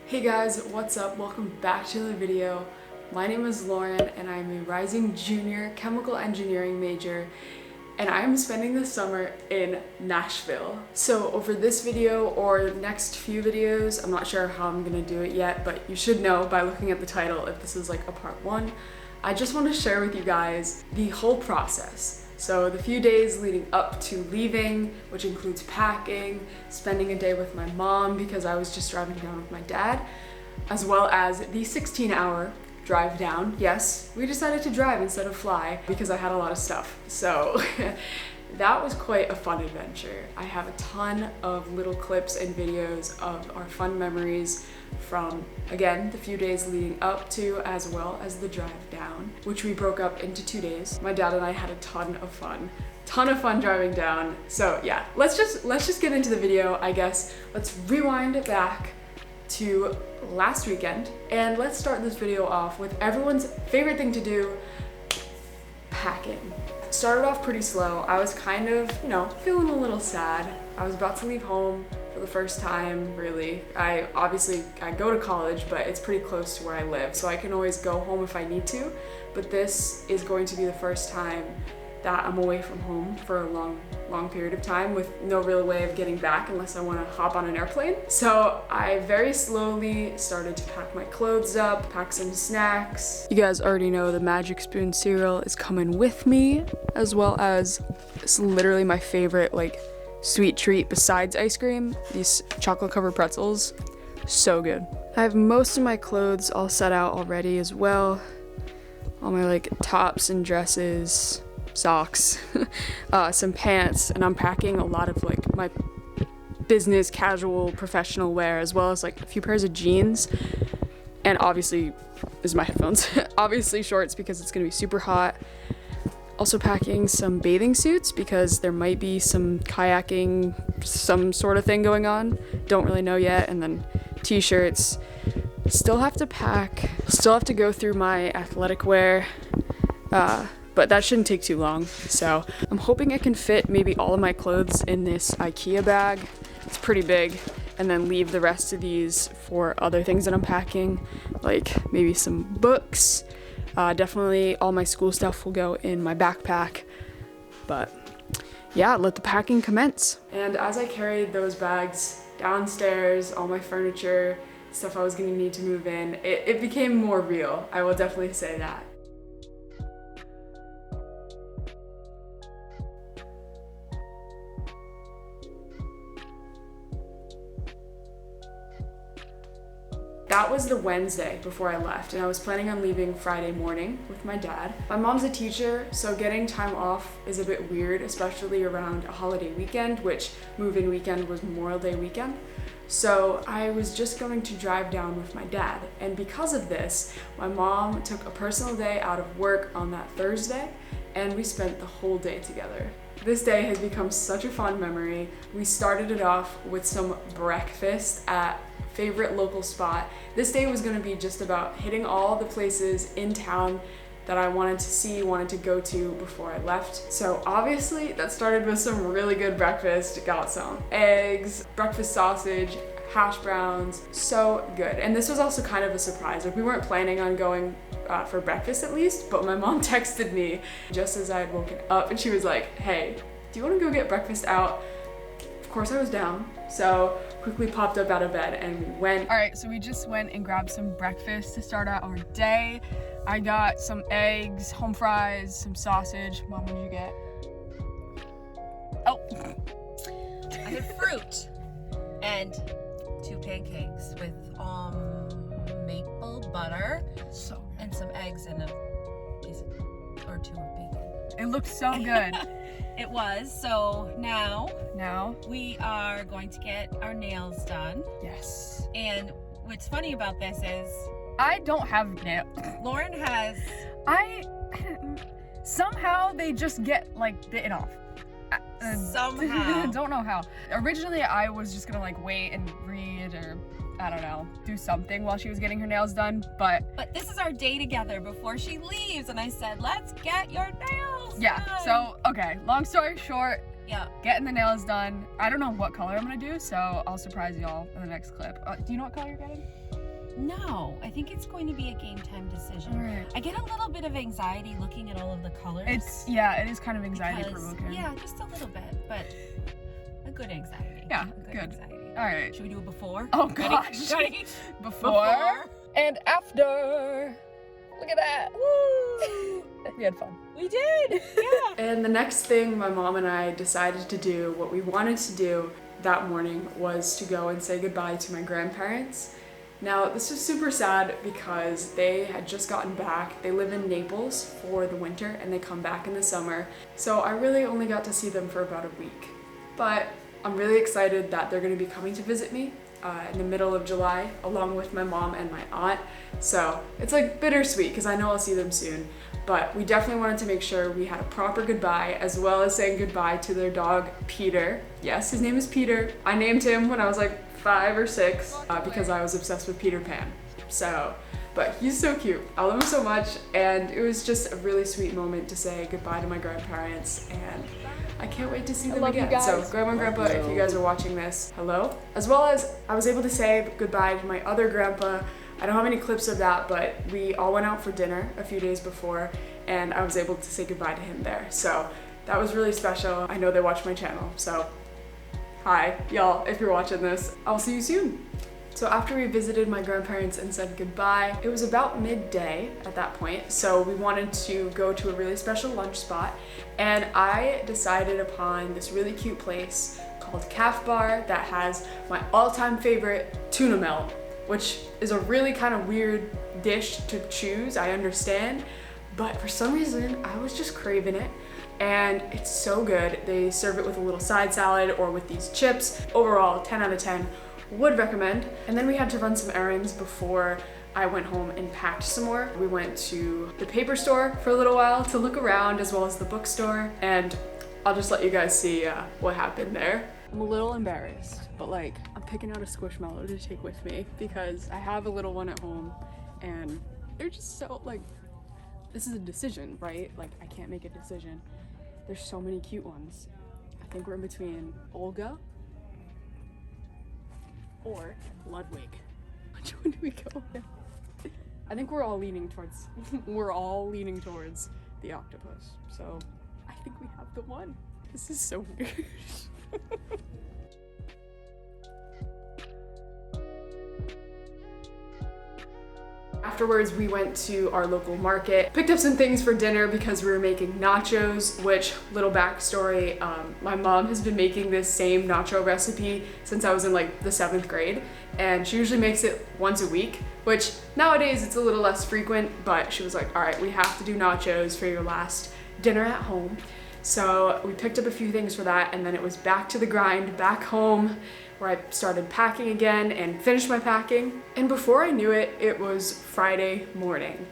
Hey guys, what's up? Welcome back to the video. My name is Lauren and I'm a rising junior chemical engineering major and I am spending the summer in Nashville. So over this video or next few videos, I'm not sure how I'm gonna do it yet, but you should know by looking at the title if this is like a part one. I just want to share with you guys the whole process. So the few days leading up to leaving, which includes packing, spending a day with my mom because I was just driving down with my dad, as well as the 16-hour drive down. Yes, we decided to drive instead of fly because I had a lot of stuff. So that was quite a fun adventure. I have a ton of little clips and videos of our fun memories from, again, the few days leading up to, as well as the drive down, which we broke up into 2 days. My dad and I had a ton of fun driving down. So yeah, let's just get into the video, I guess. Let's rewind it back to last weekend and let's start this video off with everyone's favorite thing to do, packing. Started off pretty slow. I was kind of, feeling a little sad. I was about to leave home for the first time, really. I go to college, but it's pretty close to where I live, so I can always go home if I need to. But this is going to be the first time that I'm away from home for a long period of time with no real way of getting back unless I want to hop on an airplane. So I very slowly started to pack my clothes up, pack some snacks. You guys already know the Magic Spoon cereal is coming with me, as well as it's literally my favorite sweet treat besides ice cream, these chocolate covered pretzels. So good. I have most of my clothes all set out already as well. All my tops and dresses, socks, some pants, and I'm packing a lot of my business, casual, professional wear, as well as a few pairs of jeans, and obviously is my headphones. Obviously shorts because it's gonna be super hot. Also packing some bathing suits because there might be some kayaking, some sort of thing going on. Don't really know yet. And then t-shirts. Still have to pack. Still have to go through my athletic wear. But that shouldn't take too long. So I'm hoping I can fit maybe all of my clothes in this IKEA bag. It's pretty big. And then leave the rest of these for other things that I'm packing, like maybe some books. Definitely all my school stuff will go in my backpack, but yeah, let the packing commence. And as I carried those bags downstairs, all my furniture, stuff I was gonna need to move in, it became more real. I will definitely say that. That was the Wednesday before I left, and I was planning on leaving Friday morning with my dad. My mom's a teacher, so getting time off is a bit weird, especially around a holiday weekend, which move-in weekend was Memorial Day weekend. So I was just going to drive down with my dad, and because of this, my mom took a personal day out of work on that Thursday, and we spent the whole day together. This day has become such a fond memory. We started it off with some breakfast at favorite local spot. This day was gonna be just about hitting all the places in town that I wanted to see, wanted to go to before I left. So obviously that started with some really good breakfast. Got some eggs, breakfast sausage, hash browns, so good. And this was also kind of a surprise. We weren't planning on going for breakfast at least, but my mom texted me just as I had woken up and she was like, hey, do you wanna go get breakfast out? Of course I was down, so quickly popped up out of bed and went. All right, so we just went and grabbed some breakfast to start out our day. I got some eggs, home fries, some sausage. Mom, what did you get? Oh, I had fruit and 2 pancakes with maple butter, So good. and some eggs and a piece or 2 of bacon. It looked so good. It was. So now we we are going to get our nails done. Yes. And what's funny about this is I don't have nails. Lauren has. Somehow they just get bitten off. Somehow. Don't know how. Originally I was just gonna wait and read or I don't know, do something while she was getting her nails done, but this is our day together before she leaves, and I said, let's get your nails yeah, done. so okay, long story short, Yeah. Getting the nails done. I don't know what color I'm gonna do, so I'll surprise y'all in the next clip. Do you know what color you're getting? No, I think it's going to be a game time decision. All right. I get a little bit of anxiety looking at all of the colors. It is kind of anxiety provoking. Yeah, just a little bit, but a good anxiety. Yeah, a good. Anxiety. All right. Should we do it before? Oh Ready? gosh. Ready? Before and after. Look at that. Woo! We had fun. We did. Yeah. And the next thing my mom and I decided to do, what we wanted to do that morning, was to go and say goodbye to my grandparents. Now, this was super sad because they had just gotten back. They live in Naples for the winter and they come back in the summer. So I really only got to see them for about a week. But I'm really excited that they're going to be coming to visit me in the middle of July, along with my mom and my aunt. So it's like bittersweet because I know I'll see them soon. But we definitely wanted to make sure we had a proper goodbye, as well as saying goodbye to their dog, Peter. Yes, his name is Peter. I named him when I was like 5 or 6 because I was obsessed with Peter Pan. So, but he's so cute. I love him so much, and it was just a really sweet moment to say goodbye to my grandparents, and I can't wait to see them again. So, Grandma and Grandpa, if you guys are watching this, hello. As well as I was able to say goodbye to my other grandpa. I don't have any clips of that, but we all went out for dinner a few days before, and I was able to say goodbye to him there. So that was really special. I know they watch my channel, so hi, y'all, if you're watching this, I'll see you soon. So after we visited my grandparents and said goodbye, it was about midday at that point, so we wanted to go to a really special lunch spot, and I decided upon this really cute place called Calf Bar that has my all-time favorite tuna melt, which is a really kind of weird dish to choose, I understand, but for some reason I was just craving it. And it's so good. They serve it with a little side salad or with these chips. Overall, 10 out of 10, would recommend. And then we had to run some errands before I went home and packed some more. We went to the paper store for a little while to look around, as well as the bookstore, and I'll just let you guys see what happened there. I'm a little embarrassed, but like, I'm picking out a Squishmallow to take with me because I have a little one at home and they're just so like, this is a decision, right? Like, I can't make a decision. There's so many cute ones. I think we're in between Olga or Ludwig. Which one do we go with? I think we're all leaning towards the octopus. So I think we have the one. This is so weird. Afterwards, we went to our local market, picked up some things for dinner because we were making nachos, which, little backstory, my mom has been making this same nacho recipe since I was in like the 7th grade, and she usually makes it once a week, which nowadays it's a little less frequent, but she was like, all right, we have to do nachos for your last dinner at home. So we picked up a few things for that, and then it was back to the grind, back home, where I started packing again and finished my packing. And before I knew it, it was Friday morning.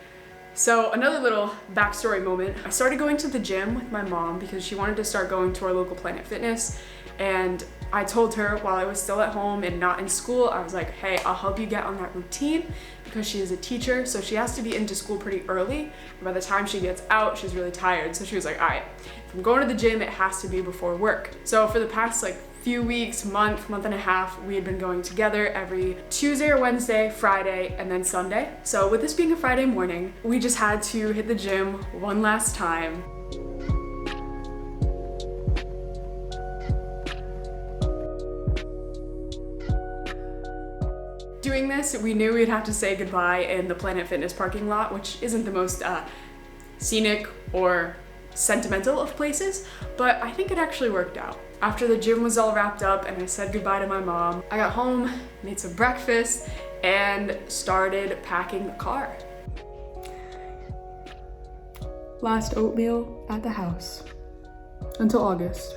So another little backstory moment. I started going to the gym with my mom because she wanted to start going to our local Planet Fitness. And I told her while I was still at home and not in school, I was like, hey, I'll help you get on that routine, because she is a teacher, so she has to be into school pretty early. And by the time she gets out, she's really tired. So she was like, all right, if I'm going to the gym, it has to be before work. So for the past like few weeks, month and a half, we had been going together every Tuesday or Wednesday, Friday, and then Sunday. So with this being a Friday morning, we just had to hit the gym one last time. Doing this, we knew we'd have to say goodbye in the Planet Fitness parking lot, which isn't the most scenic or sentimental of places, but I think it actually worked out. After the gym was all wrapped up and I said goodbye to my mom, I got home, made some breakfast, and started packing the car. Last oatmeal at the house until August.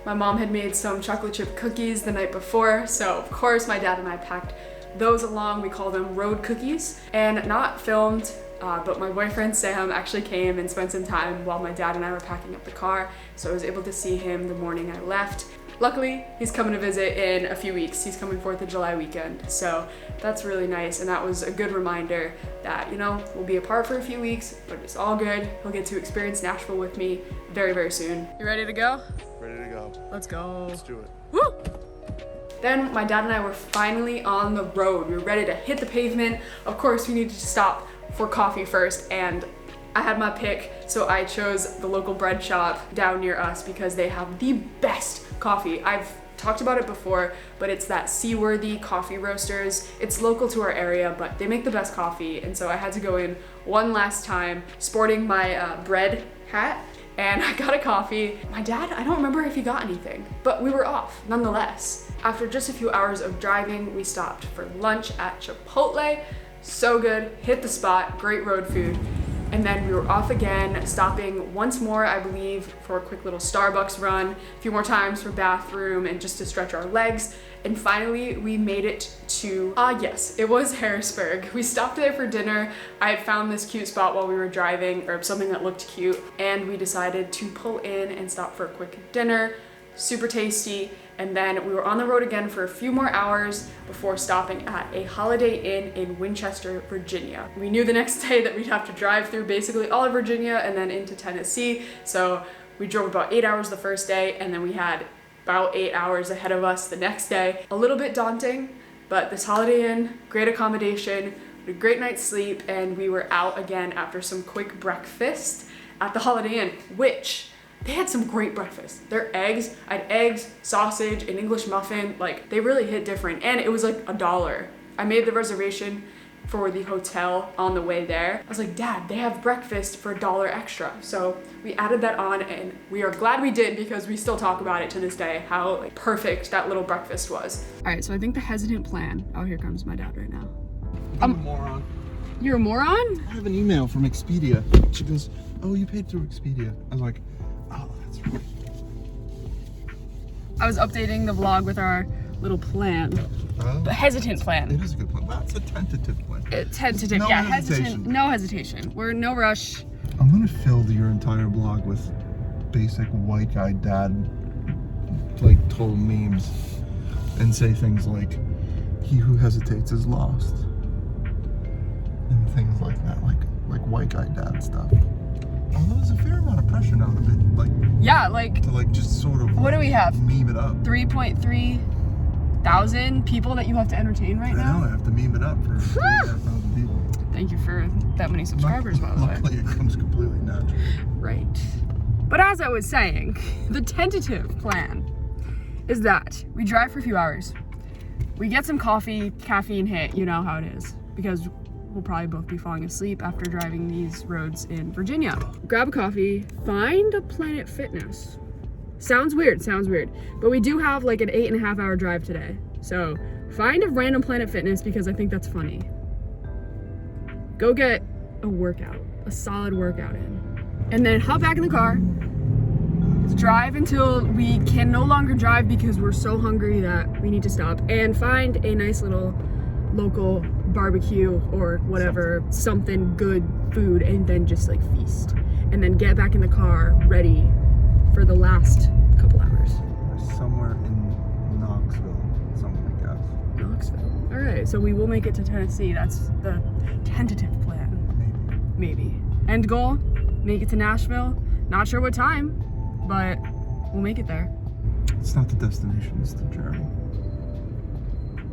My mom had made some chocolate chip cookies the night before, so of course my dad and I packed those along. We call them road cookies, and not filmed, but my boyfriend Sam actually came and spent some time while my dad and I were packing up the car, so I was able to see him the morning I left. Luckily, he's coming to visit in a few weeks. He's coming 4th of July weekend, so that's really nice, and that was a good reminder that, you know, we'll be apart for a few weeks, but it's all good. He'll get to experience Nashville with me very, very soon. You ready to go? Ready to go. Let's go. Let's do it. Woo! Then my dad and I were finally on the road. We were ready to hit the pavement. Of course, we needed to stop for coffee first, and I had my pick, so I chose the local bread shop down near us because they have the best coffee. I've talked about it before, but it's that Seaworthy Coffee Roasters. It's local to our area, but they make the best coffee, and so I had to go in one last time sporting my bread hat, and I got a coffee. My dad, I don't remember if he got anything, but we were off nonetheless. After just a few hours of driving, we stopped for lunch at Chipotle. So good, hit the spot, great road food. And then we were off again, stopping once more, I believe, for a quick little Starbucks run, a few more times for bathroom and just to stretch our legs. And finally, we made it to, yes, it was Harrisburg. We stopped there for dinner. I had found this cute spot while we were driving, or something that looked cute, and we decided to pull in and stop for a quick dinner. Super tasty. And then we were on the road again for a few more hours before stopping at a Holiday Inn in Winchester, Virginia. We knew the next day that we'd have to drive through basically all of Virginia and then into Tennessee. So we drove about 8 hours the first day, and then we had about 8 hours ahead of us the next day. A little bit daunting, but this Holiday Inn, great accommodation, a great night's sleep, and we were out again after some quick breakfast at the Holiday Inn, which they had some great breakfast. Their eggs, I had eggs, sausage, an English muffin, like they really hit different, and it was like $1. I made the reservation for the hotel on the way there. I was like, Dad, they have breakfast for $1 extra. So we added that on, and we are glad we did because we still talk about it to this day, how like, perfect that little breakfast was. All right, so I think the hesitant plan, oh, here comes my dad right now. I'm a moron. You're a moron? I have an email from Expedia. She goes, oh, you paid through Expedia. I was like, oh, that's right. I was updating the vlog with our little plan. The hesitant plan. It is a good plan. That's a tentative plan. Tentative, No yeah, hesitation. hesitant, no hesitation. We're in no rush. I'm gonna fill your entire blog with basic white guy dad, like, total memes, and say things like, he who hesitates is lost. And things like that, like white guy dad stuff. Although there's a fair amount of pressure now to be, like, Yeah, like, to like just sort of what do we have? meme it up. 3.3 thousand people that you have to entertain right I know, I now? have to meme it up for 3,500 people. Thank you for that many subscribers, by the way. Luckily, it comes completely natural. Right. But as I was saying, the tentative plan is that we drive for a few hours. We get some coffee, caffeine hit, you know how it is, because we'll probably both be falling asleep after driving these roads in Virginia. Grab a coffee, find a Planet Fitness. Sounds weird, but we do have like an 8.5 hour drive today. So find a random Planet Fitness because I think that's funny. Go get a workout, a solid workout in. And then hop back in the car, drive until we can no longer drive because we're so hungry that we need to stop, and find a nice little local barbecue or whatever, something good food, and then just like feast. And then get back in the car ready for the last couple hours. Somewhere in Knoxville, something like that. Knoxville. All right, so we will make it to Tennessee. That's the tentative plan. Maybe. End goal, make it to Nashville. Not sure what time, but we'll make it there. It's not the destination, it's the journey.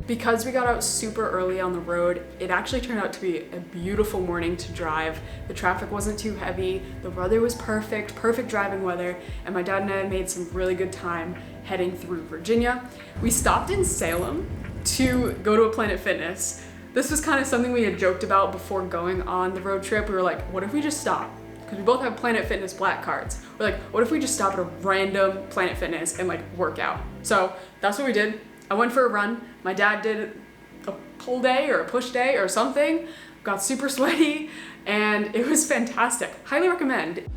Because we got out super early on the road, it actually turned out to be a beautiful morning to drive. The traffic wasn't too heavy, the weather was perfect driving weather, and my dad and I made some really good time heading through Virginia. We stopped in Salem to go to a Planet Fitness. This was kind of something we had joked about before going on the road trip. We were like, what if we just stop? Because we both have Planet Fitness black cards. We're like, what if we just stop at a random Planet Fitness and like work out? So that's what we did. I went for a run. My dad did a pull day or a push day or something. Got super sweaty and it was fantastic. Highly recommend.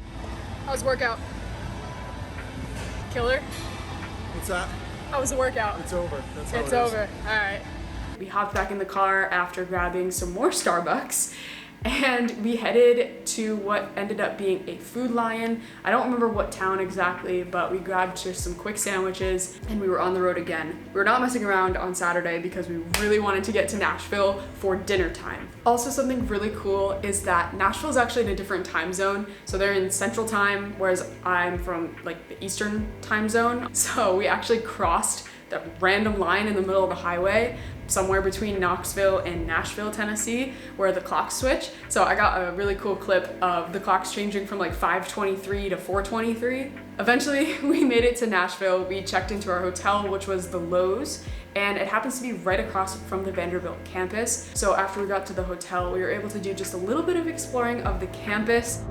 How's the workout? Killer? What's that? How was the workout? It's over. That's how It's over. All right. We hopped back in the car after grabbing some more Starbucks, and we headed to what ended up being a Food Lion. I don't remember what town exactly, but we grabbed just some quick sandwiches and we were on the road again. We were not messing around on Saturday because we really wanted to get to Nashville for dinner time. Also, something really cool is that Nashville is actually in a different time zone. So they're in Central Time, whereas I'm from like the Eastern time zone. So we actually crossed that random line in the middle of the highway, somewhere between Knoxville and Nashville, Tennessee, where the clocks switch. So I got a really cool clip of the clocks changing from like 5:23 to 4:23. Eventually, we made it to Nashville. We checked into our hotel, which was the Lowe's, and it happens to be right across from the Vanderbilt campus. So after we got to the hotel, we were able to do just a little bit of exploring of the campus.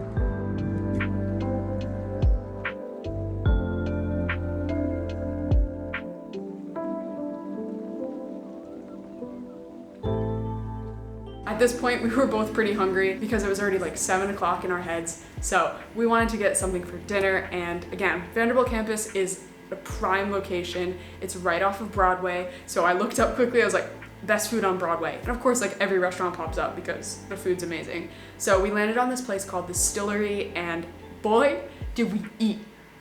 At this point, we were both pretty hungry because it was already like 7 o'clock in our heads. So we wanted to get something for dinner. And again, Vanderbilt campus is a prime location. It's right off of Broadway. So I looked up quickly, I was like, best food on Broadway. And of course, like every restaurant pops up because the food's amazing. So we landed on this place called the Distillery, and boy, did we eat.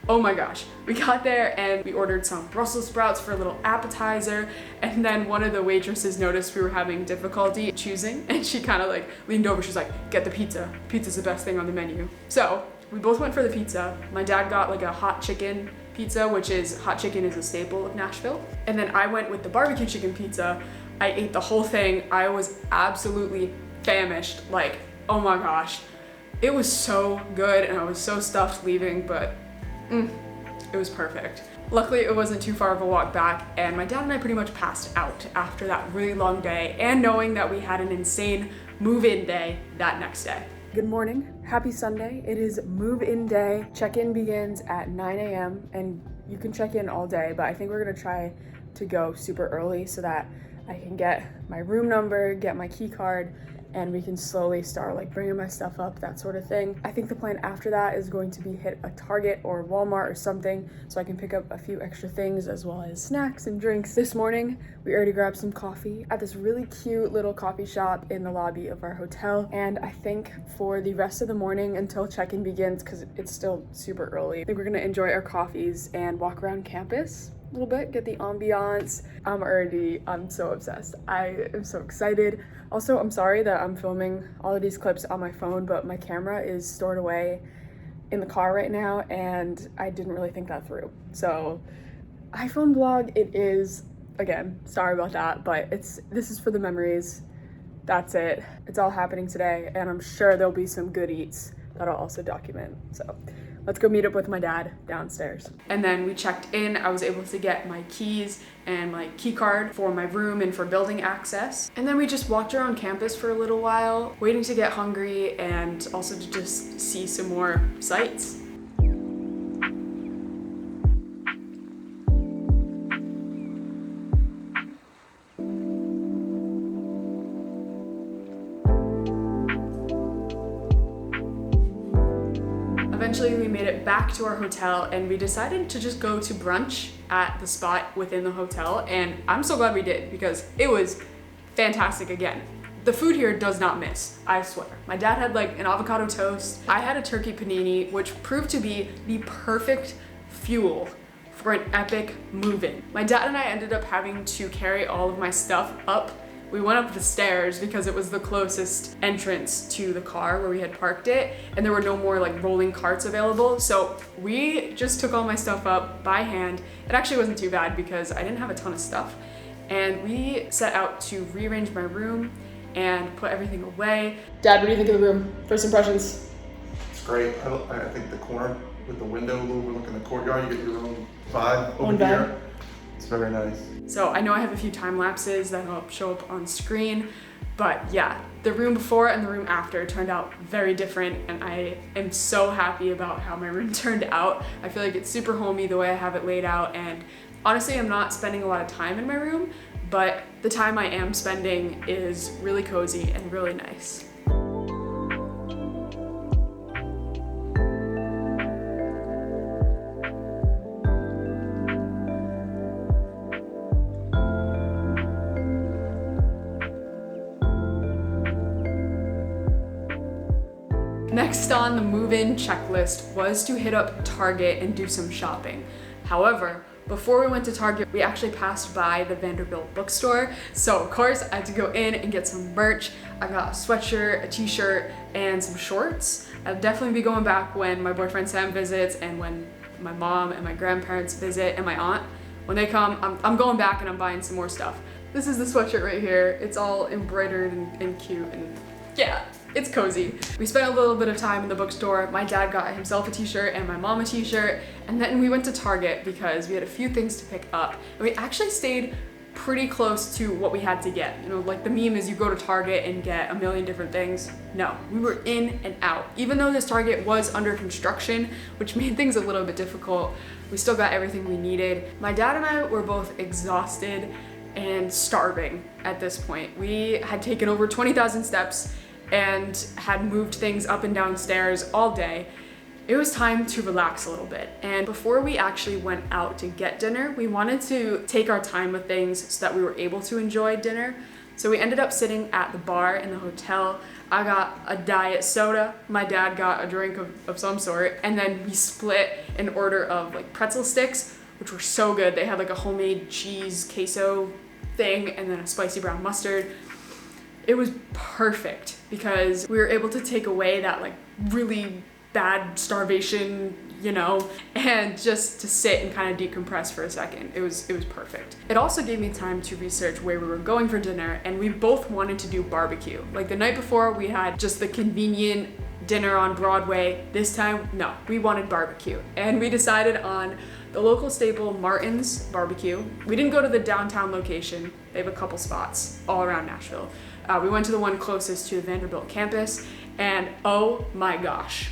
Oh my gosh. We got there and we ordered some Brussels sprouts for a little appetizer, and then one of the waitresses noticed we were having difficulty choosing, and she kind of like leaned over, she's like, get the pizza. Pizza's the best thing on the menu. So we both went for the pizza. My dad got like a hot chicken pizza, which is, hot chicken is a staple of Nashville. And then I went with the barbecue chicken pizza. I ate the whole thing. I was absolutely famished. Like, oh my gosh. It was so good and I was so stuffed leaving, but it was perfect. Luckily, it wasn't too far of a walk back, and my dad and I pretty much passed out after that really long day, and knowing that we had an insane move-in day that next day. Good morning, happy Sunday. It is move-in day. Check-in begins at 9 a.m. and you can check in all day, but I think we're gonna try to go super early so that I can get my room number, get my key card, and we can slowly start like bringing my stuff up, that sort of thing. I think the plan after that is going to be hit a Target or Walmart or something so I can pick up a few extra things as well as snacks and drinks. This morning, we already grabbed some coffee at this really cute little coffee shop in the lobby of our hotel. And I think for the rest of the morning until check-in begins, because it's still super early, I think we're gonna enjoy our coffees and walk around campus a little bit, get the ambiance. I'm so obsessed. I am so excited. Also, I'm sorry that I'm filming all of these clips on my phone, but my camera is stored away in the car right now, and I didn't really think that through. So, iPhone vlog it is. Again, sorry about that, but this is for the memories. That's it. It's all happening today, and I'm sure there'll be some good eats that I'll also document. So, let's go meet up with my dad downstairs. And then we checked in. I was able to get my keys and my key card for my room and for building access. And then we just walked around campus for a little while, waiting to get hungry and also to just see some more sights. Eventually we made it back to our hotel and we decided to just go to brunch at the spot within the hotel, and I'm so glad we did because it was fantastic again. The food here does not miss, I swear. My dad had like an avocado toast. I had a turkey panini, which proved to be the perfect fuel for an epic move-in. My dad and I ended up having to carry all of my stuff up. We went up the stairs because it was the closest entrance to the car where we had parked it, and there were no more like rolling carts available. So we just took all my stuff up by hand. It actually wasn't too bad because I didn't have a ton of stuff. And we set out to rearrange my room and put everything away. Dad, what do you think of the room? First impressions? It's great. I think the corner with the window overlooking the courtyard, you get your own vibe over here. It's very nice. So I know I have a few time lapses that'll show up on screen, but yeah, the room before and the room after turned out very different, and I am so happy about how my room turned out. I feel like it's super homey the way I have it laid out, and honestly, I'm not spending a lot of time in my room, but the time I am spending is really cozy and really nice. Next on the move-in checklist was to hit up Target and do some shopping. However, before we went to Target, we actually passed by the Vanderbilt bookstore. So of course, I had to go in and get some merch. I got a sweatshirt, a t-shirt, and some shorts. I'll definitely be going back when my boyfriend Sam visits and when my mom and my grandparents visit and my aunt. when they come, I'm going back and I'm buying some more stuff. This is the sweatshirt right here. It's all embroidered and cute, and yeah, it's cozy. We spent a little bit of time in the bookstore. My dad got himself a t-shirt and my mom a t-shirt, and then we went to Target because we had a few things to pick up. And we actually stayed pretty close to what we had to get. You know, like the meme is you go to Target and get a million different things. No, we were in and out. Even though this Target was under construction, which made things a little bit difficult, we still got everything we needed. My dad and I were both exhausted and starving at this point. We had taken over 20,000 steps and had moved things up and down stairs all day. It was time to relax a little bit. And before we actually went out to get dinner, we wanted to take our time with things so that we were able to enjoy dinner. So we ended up sitting at the bar in the hotel. I got a diet soda, my dad got a drink of some sort, and then we split an order of like pretzel sticks, which were so good. They had like a homemade cheese queso thing and then a spicy brown mustard. It was perfect because we were able to take away that like really bad starvation, you know, and just to sit and kind of decompress for a second. It was perfect. It also gave me time to research where we were going for dinner, and we both wanted to do barbecue. Like the night before we had just the convenient dinner on Broadway. This time, no, we wanted barbecue. And we decided on the local staple Martin's Barbecue. We didn't go to the downtown location. They have a couple spots all around Nashville. We went to the one closest to the Vanderbilt campus, and oh my gosh,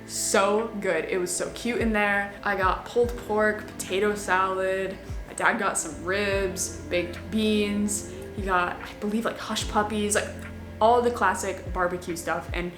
so good. It was so cute in there. I got pulled pork, potato salad. My dad got some ribs, baked beans. He got, I believe, like hush puppies, like all the classic barbecue stuff. And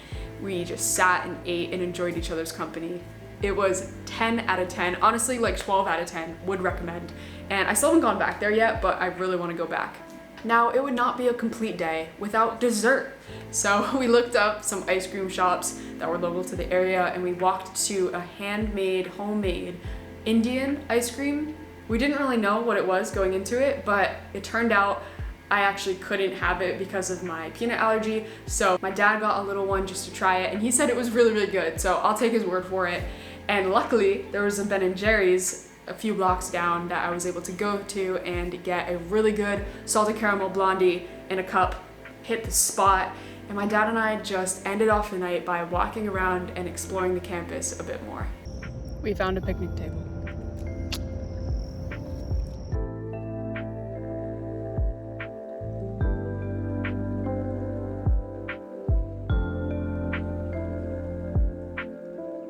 we just sat and ate and enjoyed each other's company. It was 10 out of 10. Honestly, like 12 out of 10, would recommend. And I still haven't gone back there yet, but I really want to go back. Now, it would not be a complete day without dessert. So we looked up some ice cream shops that were local to the area, and we walked to a handmade, homemade Indian ice cream. We didn't really know what it was going into it, but it turned out I actually couldn't have it because of my peanut allergy. So my dad got a little one just to try it, and he said it was really, really good. So I'll take his word for it. And luckily, there was a Ben & Jerry's a few blocks down that I was able to go to and get a really good salted caramel blondie in a cup, hit the spot, and my dad and I just ended off the night by walking around and exploring the campus a bit more. We found a picnic table.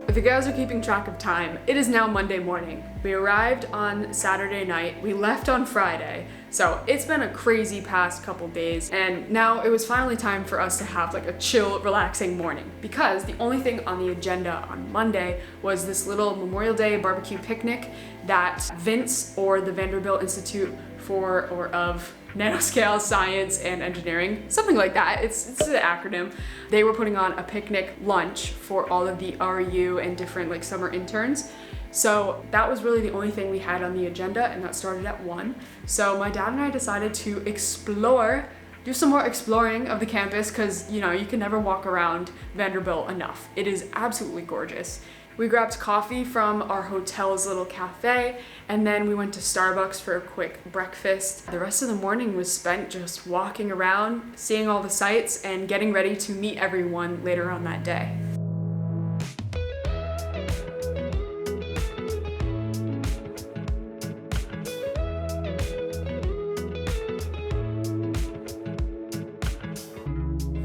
If you guys are keeping track of time, it is now Monday morning. We arrived on Saturday night, we left on Friday, so it's been a crazy past couple days, and now it was finally time for us to have like a chill, relaxing morning, because the only thing on the agenda on Monday was this little Memorial Day barbecue picnic that VINSE, or the Vanderbilt Institute for or of Nanoscale Science and Engineering, something like that. It's an acronym. They were putting on a picnic lunch for all of the REU and different like summer interns. So that was really the only thing we had on the agenda, and that started at 1. So my dad and I decided to explore, do some more exploring of the campus, because you know, you can never walk around Vanderbilt enough. It is absolutely gorgeous. We grabbed coffee from our hotel's little cafe, and then we went to Starbucks for a quick breakfast. The rest of the morning was spent just walking around, seeing all the sights, and getting ready to meet everyone later on that day.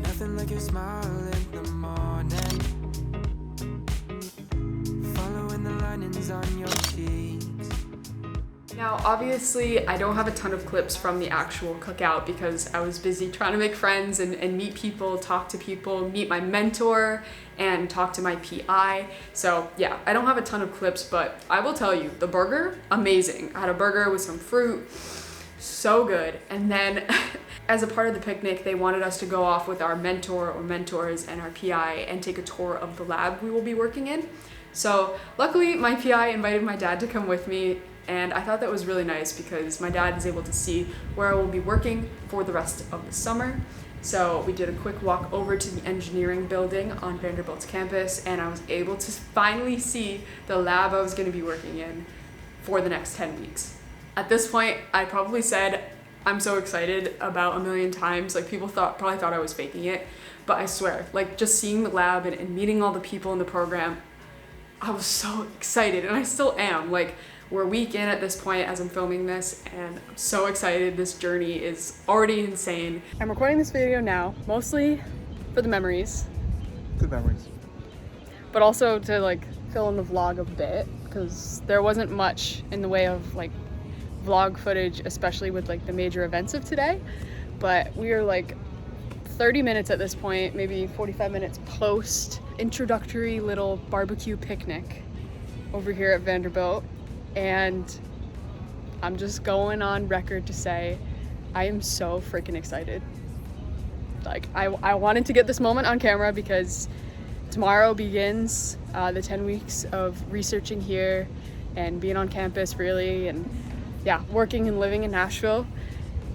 Nothing like your smile in the morning, following the linings on your cheeks. Now, obviously, I don't have a ton of clips from the actual cookout because I was busy trying to make friends and meet people, talk to people, meet my mentor, and talk to my PI. So yeah, I don't have a ton of clips, but I will tell you, the burger, amazing. I had a burger with some fruit, so good. And then as a part of the picnic, they wanted us to go off with our mentor or mentors and our PI and take a tour of the lab we will be working in. So luckily, my PI invited my dad to come with me, and I thought that was really nice because my dad is able to see where I will be working for the rest of the summer. So we did a quick walk over to the engineering building on Vanderbilt's campus, and I was able to finally see the lab I was going to be working in for the next 10 weeks. At this point, I probably said I'm so excited about a million times. Like people probably thought I was faking it, but I swear, like just seeing the lab and meeting all the people in the program, I was so excited, and I still am. Like we're a week in at this point as I'm filming this, and I'm so excited. This journey is already insane. I'm recording this video now, mostly for the memories. Good memories. But also to like fill in the vlog a bit, because there wasn't much in the way of like vlog footage, especially with like the major events of today. But we are like 30 minutes at this point, maybe 45 minutes post introductory little barbecue picnic over here at Vanderbilt. And I'm just going on record to say I am so freaking excited. Like I wanted to get this moment on camera because tomorrow begins the 10 weeks of researching here and being on campus really, and yeah, working and living in Nashville.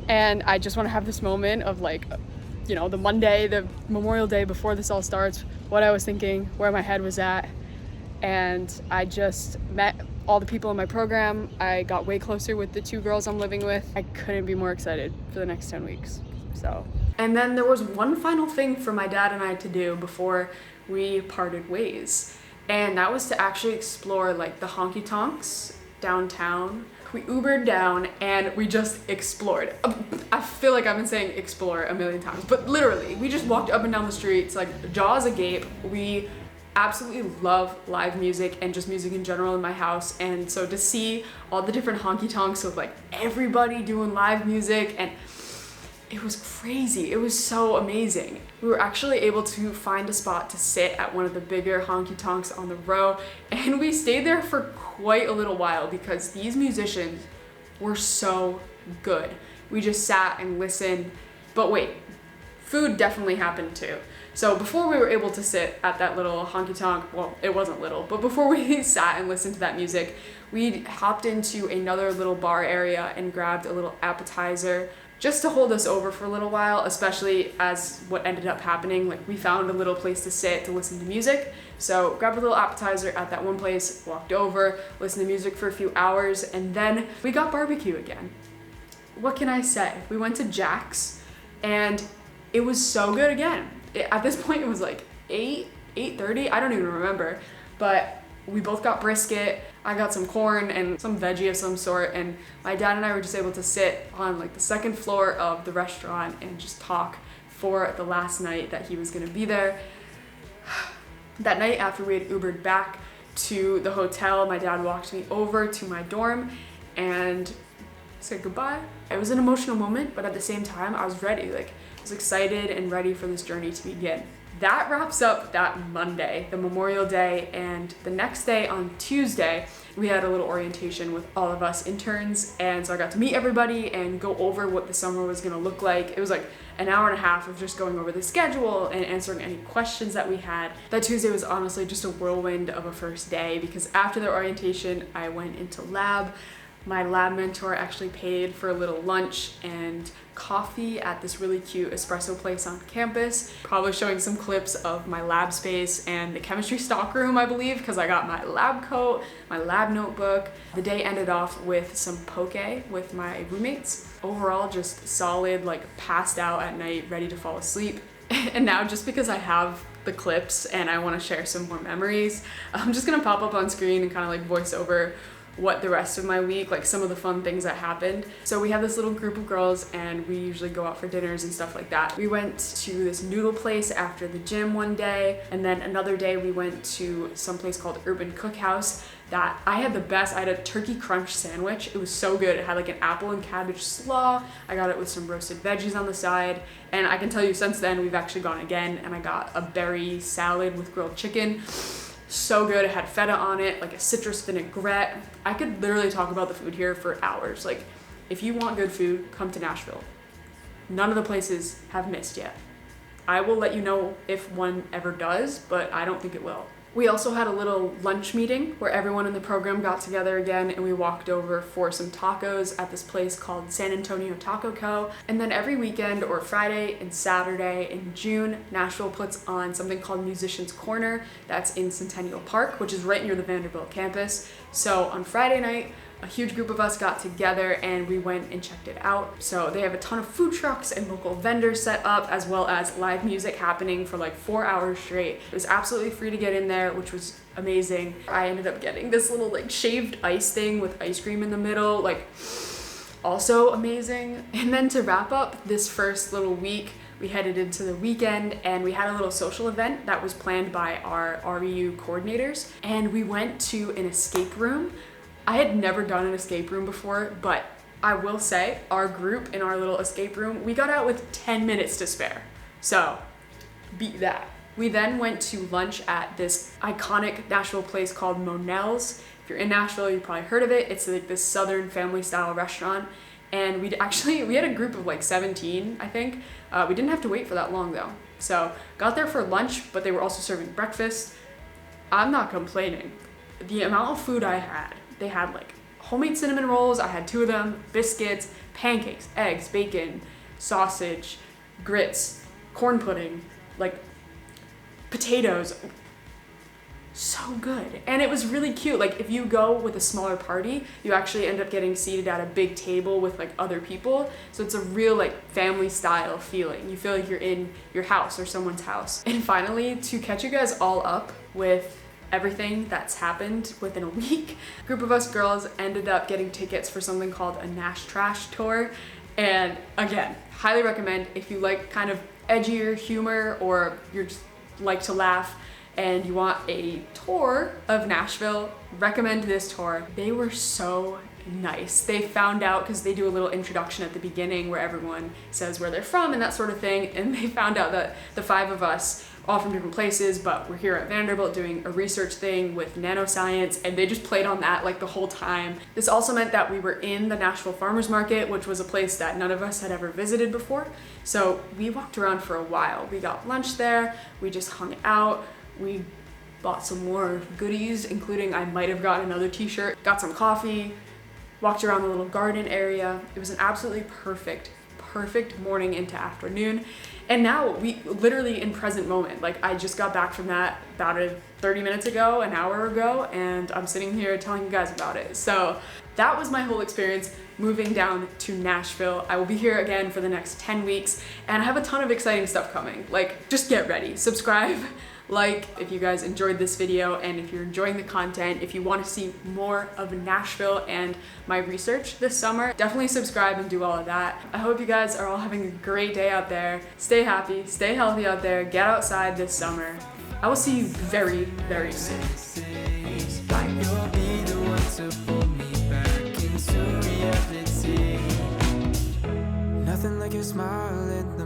And I just want to have this moment of like, you know, the Monday, the Memorial Day before this all starts, what I was thinking, where my head was at. And I just met all the people in my program. I got way closer with the 2 girls I'm living with. I couldn't be more excited for the next 10 weeks. So, and then there was one final thing for my dad and I to do before we parted ways. And that was to actually explore like the honky tonks downtown. We Ubered down and we just explored. I feel like I've been saying explore a million times, but literally we just walked up and down the streets, like jaws agape. We absolutely love live music and just music in general in my house. And so to see all the different honky tonks with like everybody doing live music, and it was crazy. It was so amazing. We were actually able to find a spot to sit at one of the bigger honky tonks on the row, and we stayed there for quite a little while because these musicians were so good. We just sat and listened. But wait, food definitely happened too. So before we were able to sit at that little honky tonk, well, it wasn't little, but before we sat and listened to that music, we hopped into another little bar area and grabbed a little appetizer just to hold us over for a little while, especially as what ended up happening. Like we found a little place to sit to listen to music. So grabbed a little appetizer at that one place, walked over, listened to music for a few hours, and then we got barbecue again. What can I say? We went to Jack's and it was so good again. At this point it was like 8:30, I don't even remember, but we both got brisket. I got some corn and some veggie of some sort, and my dad and I were just able to sit on like the second floor of the restaurant and just talk for the last night that he was gonna be there. That night after we had Ubered back to the hotel, my dad walked me over to my dorm and said goodbye. It was an emotional moment, but at the same time I was ready. Like I was excited and ready for this journey to begin. That wraps up that Monday, the Memorial Day, and the next day on Tuesday, we had a little orientation with all of us interns, and so I got to meet everybody and go over what the summer was gonna look like. It was like an hour and a half of just going over the schedule and answering any questions that we had. That Tuesday was honestly just a whirlwind of a first day, because after the orientation, I went into lab. My lab mentor actually paid for a little lunch and coffee at this really cute espresso place on campus. Probably showing some clips of my lab space and the chemistry stockroom, I believe, because I got my lab coat, my lab notebook. The day ended off with some poke with my roommates. Overall, just solid, like passed out at night, ready to fall asleep. And now, just because I have the clips and I want to share some more memories, I'm just gonna pop up on screen and kind of like voice over what the rest of my week, like some of the fun things that happened. So we have this little group of girls and we usually go out for dinners and stuff like that. We went to this noodle place after the gym one day, and then another day we went to some place called Urban Cookhouse that I had I had a turkey crunch sandwich. It was so good. It had like an apple and cabbage slaw. I got it with some roasted veggies on the side, and I can tell you since then we've actually gone again, and I got a berry salad with grilled chicken. So good. It had feta on it, like a citrus vinaigrette. I could literally talk about the food here for hours. Like, if you want good food, come to Nashville. None of the places have missed yet. I will let you know if one ever does, but I don't think it will. We also had a little lunch meeting where everyone in the program got together again, and we walked over for some tacos at this place called San Antonio Taco Co. And then every weekend or Friday and Saturday in June, Nashville puts on something called Musician's Corner. That's in Centennial Park, which is right near the Vanderbilt campus. So on Friday night, a huge group of us got together and we went and checked it out. So they have a ton of food trucks and local vendors set up, as well as live music happening for like 4 hours straight. It was absolutely free to get in there, which was amazing. I ended up getting this little like shaved ice thing with ice cream in the middle, like also amazing. And then to wrap up this first little week, we headed into the weekend and we had a little social event that was planned by our REU coordinators, and we went to an escape room. I had never done an escape room before, but I will say our group in our little escape room, we got out with 10 minutes to spare. So beat that. We then went to lunch at this iconic Nashville place called Monell's. If you're in Nashville, you've probably heard of it. It's like this Southern family style restaurant. And we had a group of like 17, I think. We didn't have to wait for that long though. So got there for lunch, but they were also serving breakfast. I'm not complaining. The amount of food I had, they had like homemade cinnamon rolls, I had 2 of them, biscuits, pancakes, eggs, bacon, sausage, grits, corn pudding, like potatoes. So good. And it was really cute. Like if you go with a smaller party, you actually end up getting seated at a big table with like other people. So it's a real like family style feeling. You feel like you're in your house or someone's house. And finally, to catch you guys all up with everything that's happened within a week, a group of us girls ended up getting tickets for something called a Nash Trash tour. And again, highly recommend if you like kind of edgier humor or you're just like to laugh and you want a tour of Nashville, recommend this tour. They were so nice. They found out, because they do a little introduction at the beginning where everyone says where they're from and that sort of thing, and they found out that the 5 of us, all from different places, but we're here at Vanderbilt doing a research thing with nanoscience, and they just played on that like the whole time. This also meant that we were in the Nashville Farmers Market, which was a place that none of us had ever visited before. So we walked around for a while. We got lunch there, we just hung out, we bought some more goodies, including I might have gotten another t-shirt, got some coffee, walked around the little garden area. It was an absolutely perfect morning into afternoon. And now we literally in present moment, like I just got back from that about 30 minutes ago, an hour ago, and I'm sitting here telling you guys about it. So that was my whole experience moving down to Nashville. I will be here again for the next 10 weeks and I have a ton of exciting stuff coming. Like just get ready, subscribe, like if you guys enjoyed this video, and if you're enjoying the content, if you want to see more of Nashville and my research this summer, definitely subscribe and do all of that. I hope you guys are all having a great day out there. Stay happy, stay healthy out there, get outside this summer. I will see you very, very soon. Bye. You'll be the one to pull me back into reality. Nothing like your smile in the